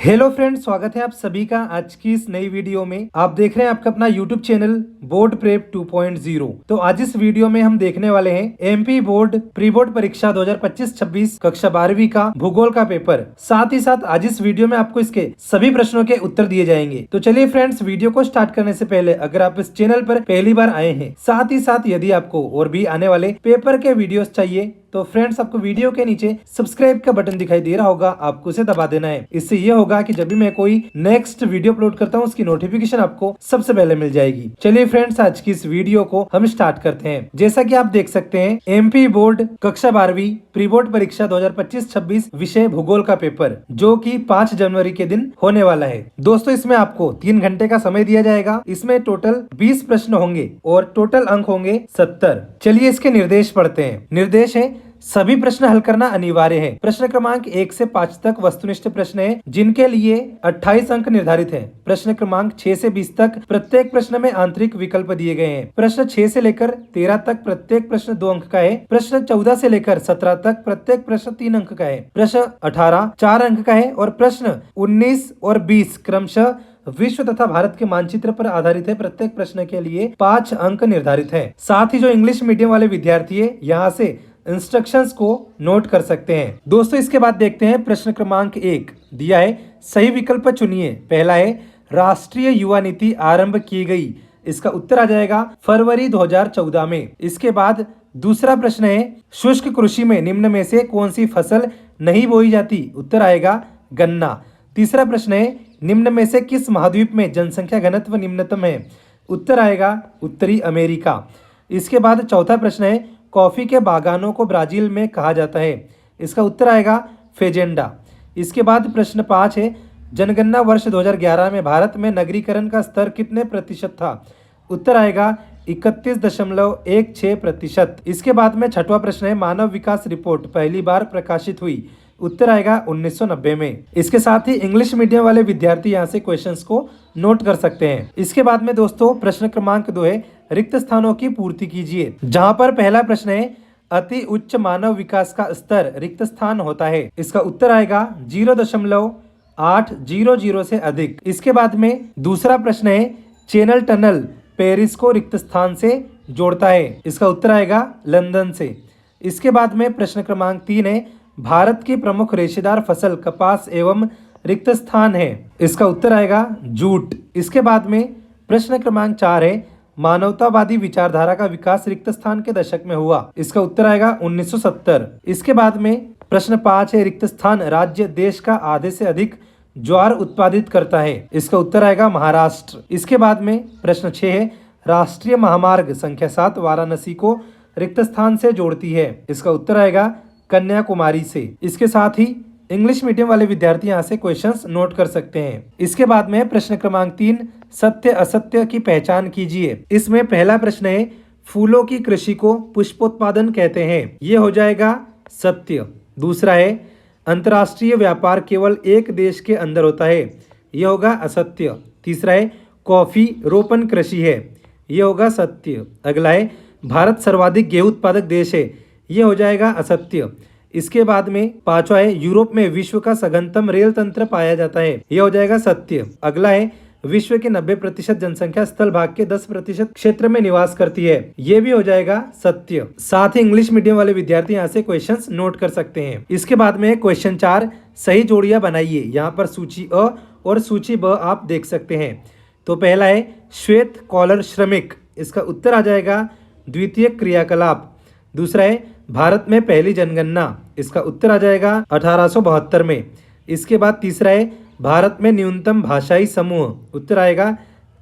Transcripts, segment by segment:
Hello friends, स्वागत है आप सभी का आज की इस नई वीडियो में। आप देख रहे हैं आपका अपना यूट्यूब चैनल बोर्ड प्रेप 2.0। तो आज इस वीडियो में हम देखने वाले हैं एमपी बोर्ड प्री बोर्ड परीक्षा 2025-26 कक्षा 12वीं का भूगोल का पेपर। साथ ही साथ आज इस वीडियो में आपको इसके सभी प्रश्नों के उत्तर दिए जाएंगे। तो चलिए फ्रेंड्स, वीडियो को स्टार्ट करने से पहले अगर आप इस चैनल पर पहली बार आए हैं, साथ ही साथ यदि आपको और भी आने वाले पेपर के वीडियोस चाहिए तो फ्रेंड्स आपको वीडियो के नीचे सब्सक्राइब का बटन दिखाई दे रहा होगा, आपको उसे दबा देना है। इससे ये होगा कि जब भी मैं कोई नेक्स्ट वीडियो अपलोड करता हूँ उसकी नोटिफिकेशन आपको सबसे पहले मिल जाएगी। चलिए फ्रेंड्स, आज की इस वीडियो को हम स्टार्ट करते हैं। जैसा कि आप देख सकते हैं, एमपी बोर्ड कक्षा 12वीं प्री बोर्ड परीक्षा 2025-26 विषय भूगोल का पेपर, जो कि 5 जनवरी के दिन होने वाला है। दोस्तों, इसमें आपको 3 घंटे का समय दिया जाएगा। इसमें टोटल 20 प्रश्न होंगे और टोटल अंक होंगे 70। चलिए इसके निर्देश पढ़ते हैं। निर्देश है, सभी प्रश्न हल करना अनिवार्य है। प्रश्न क्रमांक 1 से 5 तक वस्तुनिष्ठ प्रश्न है, जिनके लिए 28 अंक निर्धारित है। प्रश्न क्रमांक 6 से 20 तक प्रत्येक प्रश्न में आंतरिक विकल्प दिए गए हैं। प्रश्न 6 से लेकर 13 तक प्रत्येक प्रश्न 2 अंक का है। प्रश्न 14 से लेकर 17 तक प्रत्येक प्रश्न 3 अंक का है। प्रश्न 18 4 अंक का है और प्रश्न 19 और 20 क्रमशः विश्व तथा भारत के मानचित्र पर आधारित है। प्रत्येक प्रश्न के लिए 5 अंक निर्धारित है। साथ ही जो इंग्लिश मीडियम वाले विद्यार्थी है, यहाँ से इंस्ट्रक्शंस को नोट कर सकते हैं। दोस्तों, इसके बाद देखते हैं प्रश्न क्रमांक 1 दिया है, सही विकल्प चुनिए। पहला है, राष्ट्रीय युवा नीति आरंभ की गई। इसका उत्तर आ जाएगा फरवरी 2014 में। इसके बाद दूसरा प्रश्न है, शुष्क कृषि में निम्न में से कौन सी फसल नहीं बोई जाती? उत्तर आएगा गन्ना। तीसरा प्रश्न है, निम्न में से किस महाद्वीप में जनसंख्या घनत्व निम्नतम है? उत्तर आएगा उत्तरी अमेरिका। इसके बाद चौथा प्रश्न है, कॉफी के बागानों को ब्राजील में कहा जाता है। इसका उत्तर आएगा फेजेंडा। इसके बाद प्रश्न 5 है, जनगणना वर्ष 2011 में भारत में नगरीकरण का स्तर कितने प्रतिशत था? उत्तर आएगा 31.16%। इसके बाद में छठवां प्रश्न है, मानव विकास रिपोर्ट पहली बार प्रकाशित हुई। उत्तर आएगा 1990 में। इसके साथ ही इंग्लिश मीडियम वाले विद्यार्थी यहाँ से क्वेश्चंस को नोट कर सकते हैं। इसके बाद में दोस्तों प्रश्न क्रमांक 2 है, रिक्त स्थानों की पूर्ति कीजिए। जहां पर पहला प्रश्न है, अति उच्च मानव विकास का स्तर रिक्त स्थान होता है। इसका उत्तर आएगा 0.800 से अधिक। इसके बाद में दूसरा प्रश्न है, चैनल टनल पेरिस को रिक्त स्थान से जोड़ता है। इसका उत्तर आएगा लंदन से। इसके बाद में प्रश्न क्रमांक 3 है, भारत की प्रमुख रेशेदार फसल कपास एवं रिक्त स्थान है। इसका उत्तर आएगा जूट। इसके बाद में प्रश्न क्रमांक 4 है, मानवतावादी विचारधारा का विकास रिक्त स्थान के दशक में हुआ। इसका उत्तर आएगा 1970। इसके बाद में प्रश्न 5 है, रिक्त स्थान राज्य देश का आधे से अधिक ज्वार उत्पादित करता है। इसका उत्तर आएगा महाराष्ट्र। इसके बाद में प्रश्न 6 है, राष्ट्रीय महामार्ग संख्या 7 वाराणसी को रिक्त स्थान से जोड़ती है। इसका उत्तर आएगा कन्याकुमारी से। इसके साथ ही इंग्लिश मीडियम वाले विद्यार्थी यहाँ से क्वेश्चंस नोट कर सकते हैं। इसके बाद में प्रश्न क्रमांक 3, सत्य असत्य की पहचान कीजिए। इसमें पहला प्रश्न है, फूलों की कृषि को पुष्पोत्पादन कहते हैं। ये हो जाएगा सत्य। दूसरा है, अंतर्राष्ट्रीय व्यापार केवल एक देश के अंदर होता है। ये होगा असत्य। तीसरा है, कॉफी रोपण कृषि है। ये होगा सत्य। अगला है, भारत सर्वाधिक गेहूं उत्पादक देश है। ये हो जाएगा असत्य। इसके बाद में पांचवा है, यूरोप में विश्व का सघनतम रेल तंत्र पाया जाता है। यह हो जाएगा सत्य। अगला है, विश्व के 90% जनसंख्या स्थल भाग के 10% क्षेत्र में निवास करती है। ये भी हो जाएगा सत्य। साथ ही इंग्लिश मीडियम वाले विद्यार्थी यहाँ से क्वेश्चंस नोट कर सकते हैं। इसके बाद में क्वेश्चन 4, सही जोड़ियां बनाइए। यहाँ पर सूची अ और सूची ब आप देख सकते हैं। तो पहला है, श्वेत कॉलर श्रमिक। इसका उत्तर आ जाएगा द्वितीय क्रियाकलाप। दूसरा है, भारत में पहली जनगणना। इसका उत्तर आ जाएगा 1872 में। इसके बाद तीसरा है, भारत में न्यूनतम भाषाई समूह। उत्तर आएगा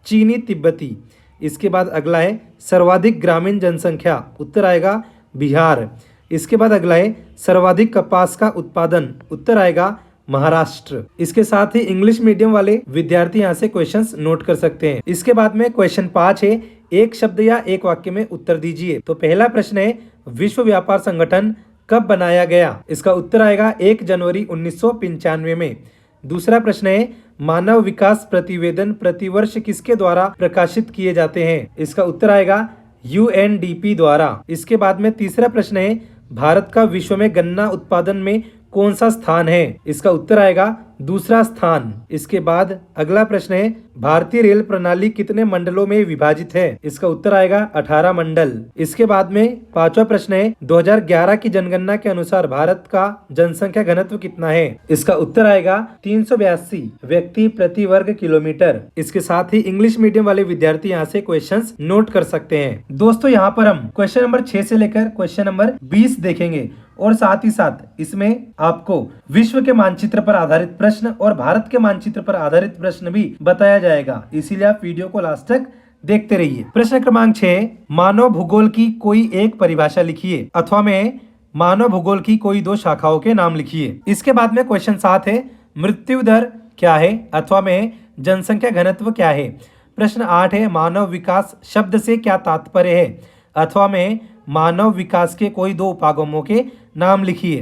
चीनी तिब्बती। इसके बाद अगला है, सर्वाधिक ग्रामीण जनसंख्या। उत्तर आएगा बिहार। इसके बाद अगला है, सर्वाधिक कपास का उत्पादन। उत्तर आएगा महाराष्ट्र। इसके साथ ही इंग्लिश मीडियम वाले विद्यार्थी यहाँ से क्वेश्चंस नोट कर सकते हैं। इसके बाद में क्वेश्चन 5 है, एक शब्द या एक वाक्य में उत्तर दीजिए। तो पहला प्रश्न है, विश्व व्यापार संगठन कब बनाया गया? इसका उत्तर आएगा 1 जनवरी 1995 में। दूसरा प्रश्न है, मानव विकास प्रतिवेदन प्रतिवर्ष किसके द्वारा प्रकाशित किए जाते हैं? इसका उत्तर आएगा UNDP द्वारा। इसके बाद में तीसरा प्रश्न है, भारत का विश्व में गन्ना उत्पादन में कौन सा स्थान है? इसका उत्तर आएगा दूसरा स्थान। इसके बाद अगला प्रश्न है भारतीय रेल प्रणाली कितने मंडलों में विभाजित है? इसका उत्तर आएगा 18 मंडल। इसके बाद में पांचवा प्रश्न है 2011 की जनगणना के अनुसार भारत का जनसंख्या घनत्व कितना है? इसका उत्तर आएगा 382 व्यक्ति प्रति वर्ग किलोमीटर। इसके साथ ही इंग्लिश मीडियम वाले विद्यार्थी यहाँ से क्वेश्चंस नोट कर सकते हैं। दोस्तों यहाँ पर हम क्वेश्चन नंबर 6 से लेकर क्वेश्चन नंबर 20 देखेंगे और साथ ही साथ इसमें आपको विश्व के मानचित्र पर आधारित प्रश्न और भारत के मानचित्र पर आधारित प्रश्न भी बताया जाएगा, इसीलिए आप वीडियो को लास्ट तक देखते रहिए। प्रश्न क्रमांक 6, मानव भूगोल की कोई एक परिभाषा लिखिए अथवा में मानव भूगोल की कोई दो शाखाओं के नाम लिखिए। इसके बाद में क्वेश्चन 7 है मृत्यु दर क्या है अथवा में जनसंख्या घनत्व क्या है। प्रश्न 8 है मानव विकास शब्द से क्या तात्पर्य है अथवा में मानव विकास के कोई दो उपागमों के नाम लिखिए।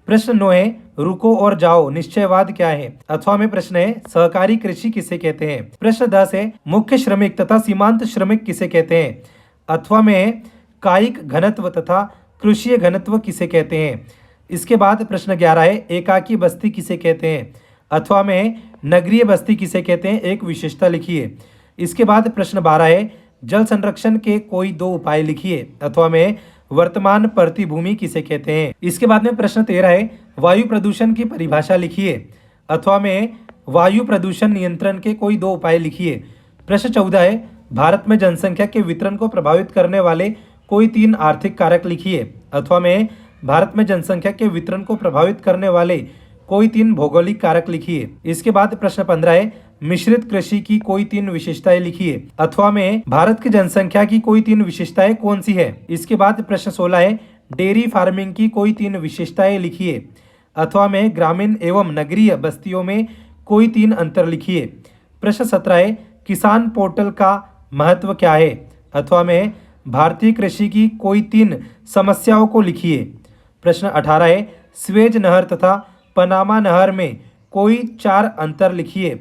प्रश्न 9 है रुको और जाओ निश्चयवाद क्या है अथवा में प्रश्न है सहकारी कृषि किसे कहते हैं। प्रश्न 10 है मुख्य श्रमिक तथा सीमांत श्रमिक किसे कहते हैं अथवा में कायिक घनत्व तथा कृषि घनत्व किसे कहते हैं। इसके बाद प्रश्न 11 है एकाकी बस्ती किसे कहते हैं अथवा में नगरीय बस्ती किसे कहते हैं, एक विशेषता लिखिए। इसके बाद प्रश्न 12 है जल संरक्षण के कोई दो उपाय लिखिए अथवा में वर्तमान प्रतिभूमि किसे कहते हैं। इसके बाद में प्रश्न 13 है वायु प्रदूषण की परिभाषा लिखिए अथवा में वायु प्रदूषण नियंत्रण के कोई दो उपाय लिखिए। प्रश्न 14 है भारत में जनसंख्या के वितरण को प्रभावित करने वाले कोई तीन आर्थिक कारक लिखिए अथवा में भारत में जनसंख्या के वितरण को प्रभावित करने वाले कोई तीन भौगोलिक कारक लिखिए। इसके बाद प्रश्न 15 है मिश्रित कृषि की कोई तीन विशेषताएं लिखिए अथवा में भारत की जनसंख्या की कोई तीन विशेषताएं कौन सी है। इसके बाद प्रश्न 16 है डेयरी फार्मिंग की कोई तीन विशेषताएं लिखिए अथवा में ग्रामीण एवं नगरीय बस्तियों में कोई तीन अंतर लिखिए। प्रश्न 17 है किसान पोर्टल का महत्व क्या है अथवा में भारतीय कृषि की कोई तीन समस्याओं को लिखिए। प्रश्न 18 है स्वेज नहर तथा पनामा नहर में कोई चार अंतर लिखिए।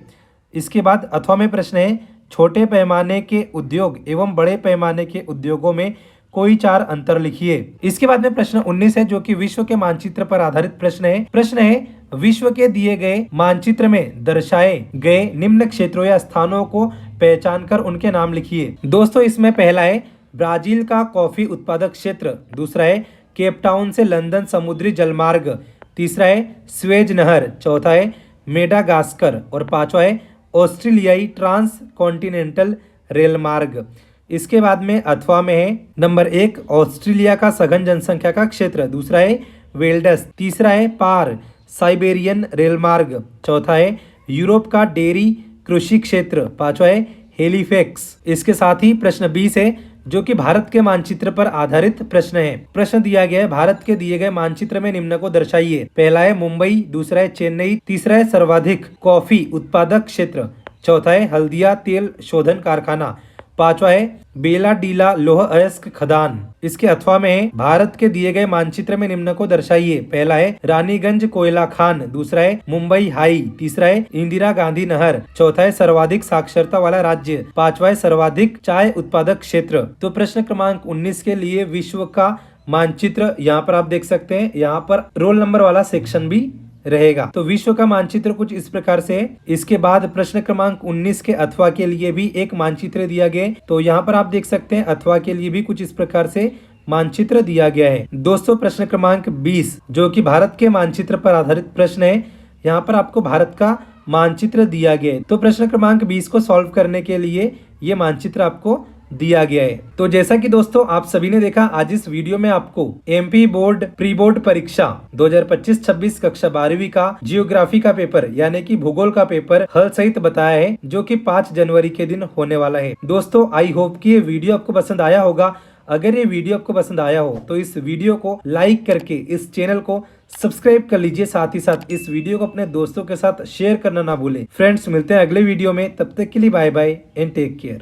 इसके बाद अथवा में प्रश्न है छोटे पैमाने के उद्योग एवं बड़े पैमाने के उद्योगों में कोई चार अंतर लिखिए। इसके बाद में प्रश्न 19 है जो कि विश्व के मानचित्र पर आधारित प्रश्न है। प्रश्न है विश्व के दिए गए मानचित्र में दर्शाए गए निम्न क्षेत्रों या स्थानों को पहचान कर उनके नाम लिखिए। दोस्तों इसमें पहला है ब्राजील का कॉफी उत्पादक क्षेत्र, दूसरा है केप टाउन से लंदन समुद्री जलमार्ग, तीसरा है स्वेज नहर, चौथा है मेडागास्कर और पांचवा है ऑस्ट्रेलियाई ट्रांस कॉन्टिनेंटल रेल मार्ग। इसके बाद में अथवा में है नंबर 1 ऑस्ट्रेलिया का सघन जनसंख्या का क्षेत्र, दूसरा है वेल्डस, तीसरा है पार साइबेरियन रेल मार्ग, चौथा है यूरोप का डेयरी कृषि क्षेत्र, पांचवा है हेलीफैक्स। इसके साथ ही प्रश्न 20 है जो कि भारत के मानचित्र पर आधारित प्रश्न है। प्रश्न दिया गया है भारत के दिए गए मानचित्र में निम्न को दर्शाइए। पहला है मुंबई, दूसरा है चेन्नई, तीसरा है सर्वाधिक कॉफी उत्पादक क्षेत्र, चौथा है हल्दिया तेल शोधन कारखाना, पांचवा है बेला डीला लौह अयस्क खदान। इसके अथवा में है भारत के दिए गए मानचित्र में निम्न को दर्शाइए। पहला है रानीगंज कोयला खान, दूसरा है मुंबई हाई, तीसरा है इंदिरा गांधी नहर, चौथा है सर्वाधिक साक्षरता वाला राज्य, पांचवा है सर्वाधिक चाय उत्पादक क्षेत्र। तो प्रश्न क्रमांक 19 के लिए विश्व का मानचित्र यहाँ पर आप देख सकते हैं। यहाँ पर रोल नंबर वाला सेक्शन भी रहेगा। तो विश्व का मानचित्र कुछ इस प्रकार से है। इसके बाद प्रश्न क्रमांक 19 के अथवा के लिए भी एक मानचित्र दिया गया है। तो यहाँ पर आप देख सकते हैं अथवा के लिए भी कुछ इस प्रकार से मानचित्र दिया गया है। दोस्तों प्रश्न क्रमांक 20 जो कि भारत के मानचित्र पर आधारित प्रश्न है, यहाँ पर आपको भारत का मानचित्र दिया गया है। तो प्रश्न क्रमांक 20 को सॉल्व करने के लिए ये मानचित्र आपको दिया गया है। तो जैसा कि दोस्तों आप सभी ने देखा, आज इस वीडियो में आपको एमपी बोर्ड प्री बोर्ड परीक्षा 2025-26 कक्षा 12वीं का जियोग्राफी का पेपर यानी कि भूगोल का पेपर हल सहित बताया है जो कि 5 जनवरी के दिन होने वाला है। दोस्तों आई होप कि ये वीडियो आपको पसंद आया होगा। अगर ये वीडियो आपको पसंद आया हो तो इस वीडियो को लाइक करके इस चैनल को सब्सक्राइब कर लीजिए। साथ ही साथ इस वीडियो को अपने दोस्तों के साथ शेयर करना ना भूलें। फ्रेंड्स मिलते हैं अगले वीडियो में, तब तक के लिए bye bye and take care.